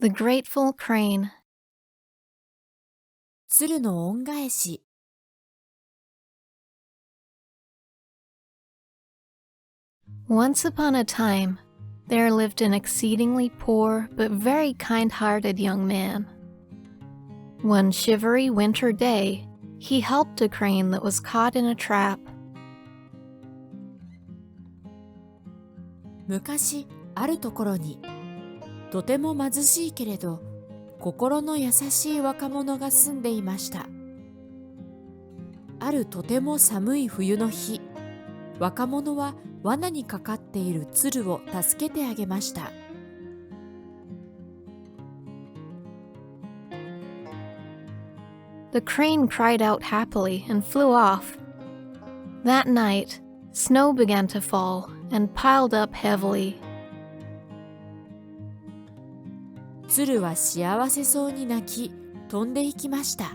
The Grateful Crane. 鶴の恩返し。Once upon a time, there lived an exceedingly poor but very kind-hearted young man. One shivery winter day, he helped a crane that was caught in a trap. 昔あるところに、とても貧しいけれど心の優しい若者が住んでいました。あるとても寒い冬の日、若者は罠にかかっている鶴を助けてあげました。The crane cried out happily and flew off. That night, snow began to fall and piled up heavily. 鶴は幸せそうに泣き、飛んでいきました。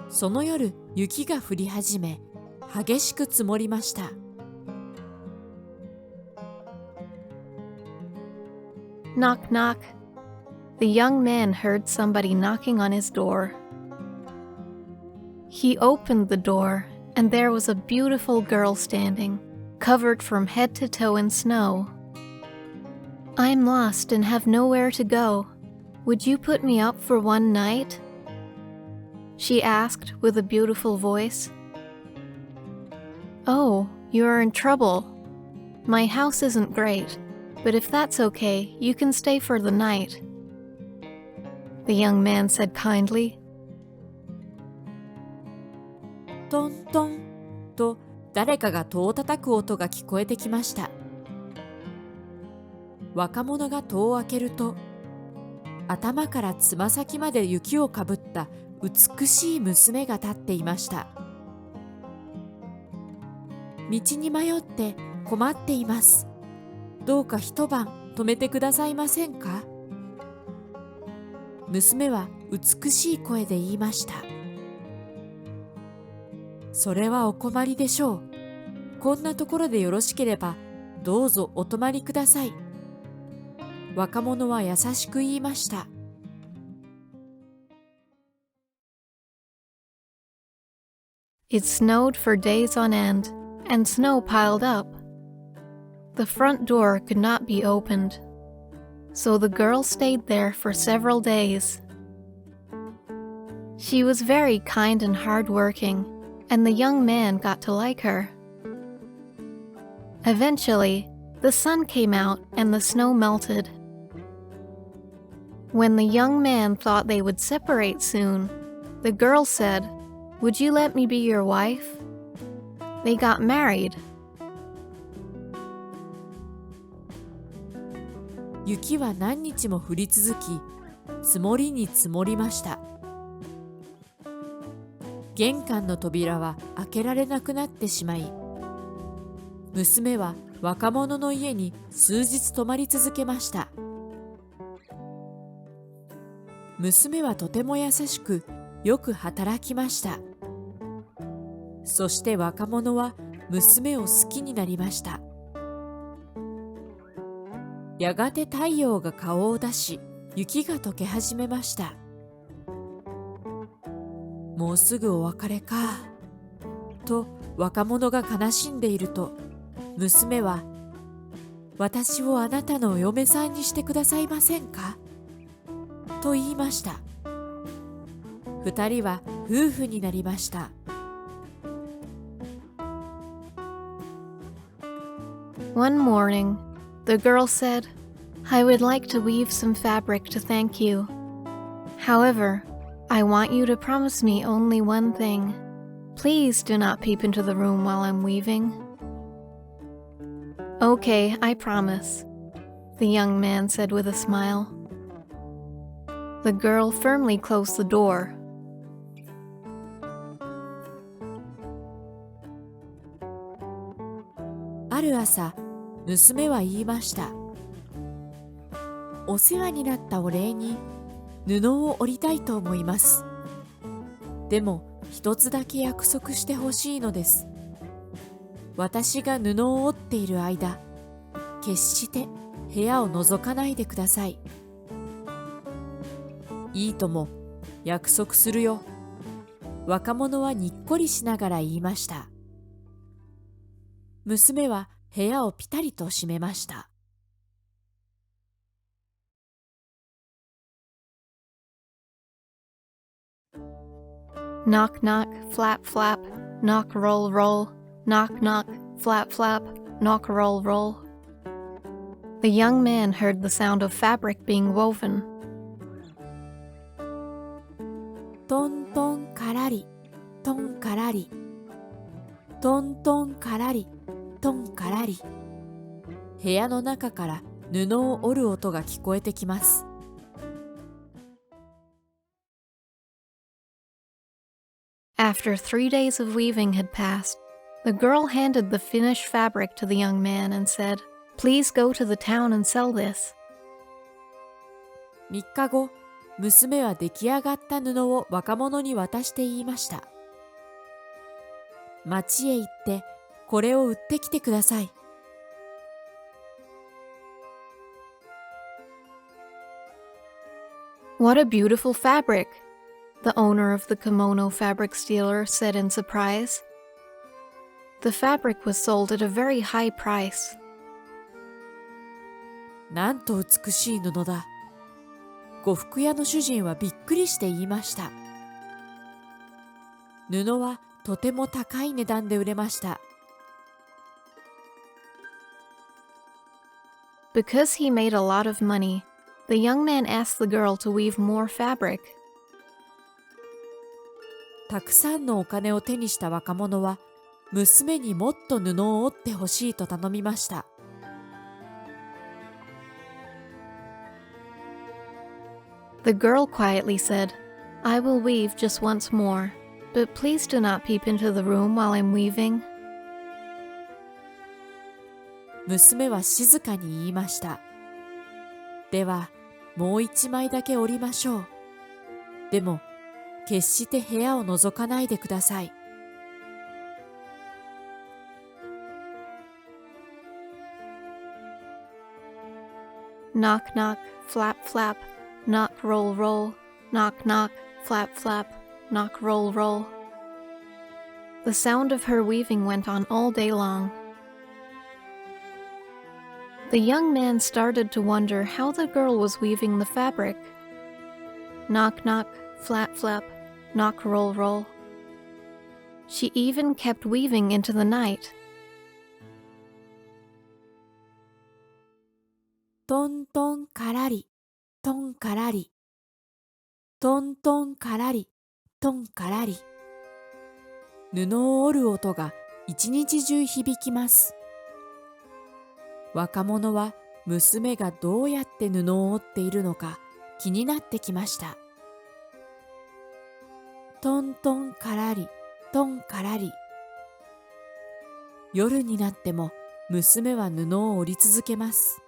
その夜、雪が降り始め、激しく積もりました。Knock, knock. The young man heard somebody knocking on his door. He opened the door, and there was a beautiful girl standing, covered from head to toe in snow. I'm lost and have nowhere to go. Would you put me up for one night? She asked with a beautiful voice. Oh, you are in trouble. My house isn't great, but if that's okay, you can stay for the night. The young man said kindly. トントンと誰かが戸を叩く音が聞こえてきました。若者が戸を開けると、頭からつま先まで雪をかぶった美しい娘が立っていました。道に迷って困っています。どうか一晩泊めてくださいませんか？娘は美しい声で言いました。それはお困りでしょう。こんなところでよろしければ、どうぞお泊まりください。若者は優しく言いました。It snowed for days on end, and snow piled up. The front door could not be opened, so the girl stayed there for several days. She was very kind and hardworking, and the young man got to like her. Eventually, the sun came out and the snow melted. When the young man thought they would separate soon, the girl said, "Would you let me be your wife?" They got married. 雪は何日も降り続き、積もりに積もりました。玄関の扉は開けられなくなってしまい、娘は若者の家に数日泊まり続けました。娘はとても優しく、よく働きました。そして若者は娘を好きになりました。やがて太陽が顔を出し、雪が溶け始めました。もうすぐお別れか、と若者が悲しんでいると、娘は、私をあなたのお嫁さんにしてくださいませんか？と言いました。二人は夫婦になりました。One morning, the girl said, "I would like to weave some fabric to thank you. However, I want you to promise me only one thing. Please do not peep into the room while I'm weaving." "Okay, I promise," the young man said with a smile. The girl firmly closed the door. ある朝、娘は言いました。お世話になったお礼に布を織りたいと思います。でも一つだけ約束してほしいのです。私が布を織っている間、決して部屋を覗かないでください。いいとも、約束するよ。若者はにっこりしながら言いました。娘は部屋をピタリと閉めました。Knock, knock, flap, flap, knock, roll, roll, knock, knock, flap, flap, knock, roll, roll. The young man heard the sound of fabric being woven. トントンカラリ、トンカラリ。トントンカラリ、トンカラリ。部屋の中から布を織る音が聞こえてきます。After 3 days of weaving had passed, the girl handed the finished fabric to the young man and said, "Please go to the town and sell this." 3日後、娘は出来上がった布を若者に渡して言いました。町へ行ってこれを売ってきてください。What a beautiful fabric, the owner of the kimono fabric stealer said in surprise. The fabric was sold at a very high price. なんと美しい布だ。呉服屋の主人はびっくりして言いました。布はとても高い値段で売れました。Because he made a lot of money, the young man asked the girl to weave more fabric. たくさんのお金を手にした若者は、娘にもっと布を織ってほしいと頼みました。The girl quietly said, "I will weave just once more, but please do not peep into the room while I'm weaving." 娘は静かに言いました。では、もう一枚だけ織りましょう。でも、決して部屋を覗かないでください。Knock, knock, flap, flap, knock, roll, roll, knock, knock, flap, flap, knock, roll, roll. The sound of her weaving went on all day long. The young man started to wonder how the girl was weaving the fabric. Knock, knock, flap, flap, knock, roll, roll. She even kept weaving into the night. トントンカラリ、トンカラリ。トントンカラリ、トンカラリ。布を織る音が一日中響きます。若者は娘がどうやって布を織っているのか気になってきました。トントンカラリ、トンカラリ。夜になっても娘は布を織り続けます。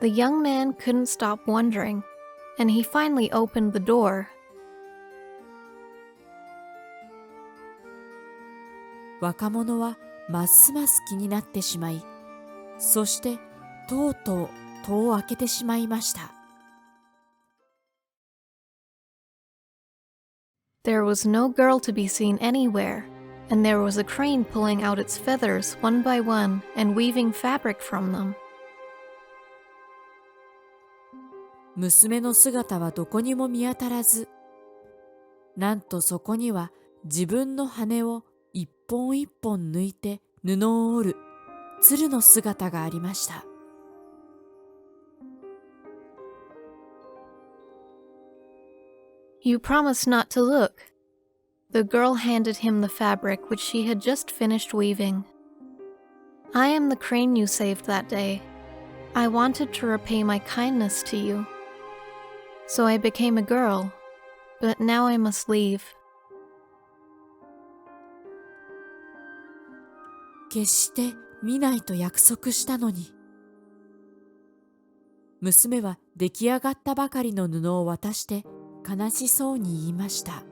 The young man couldn't stop wondering, and he finally opened the door. 若者はますます気になってしまい、そしてとうとう戸を開けてしまいました。There was no girl to be seen anywhere, and there was a crane pulling out its feathers one by one and weaving fabric from them. 娘の姿はどこにも見当たらず、なんとそこには自分の羽を一本一本抜いて布を織る鶴の姿がありました。You promised not to look. The girl handed him the fabric which she had just finished weaving. I am the crane you saved that day. I wanted to repay my kindness to you. So I became a girl, but now I must leave. 決して見ないと約束したのに。娘は出来上がったばかりの布を渡して悲しそうに言いました。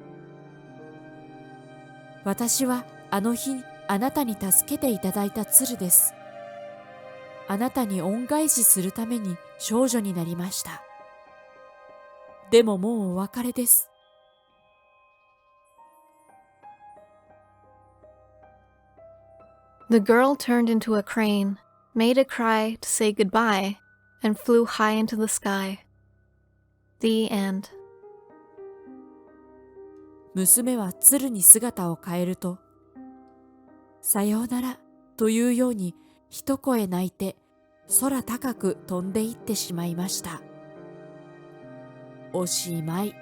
私はあの日あなたに助けていただいた鶴です。あなたに恩返しするために少女になりました。でももうお別れです。The girl turned into a crane, made a cry to say goodbye, and flew high into the sky. The end. 娘は鶴に姿を変えると、さようならというように一声泣いて空高く飛んでいってしまいました。おしまい。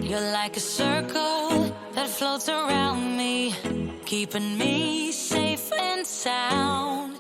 You're like a circle that floats around me, keeping me safe and sound.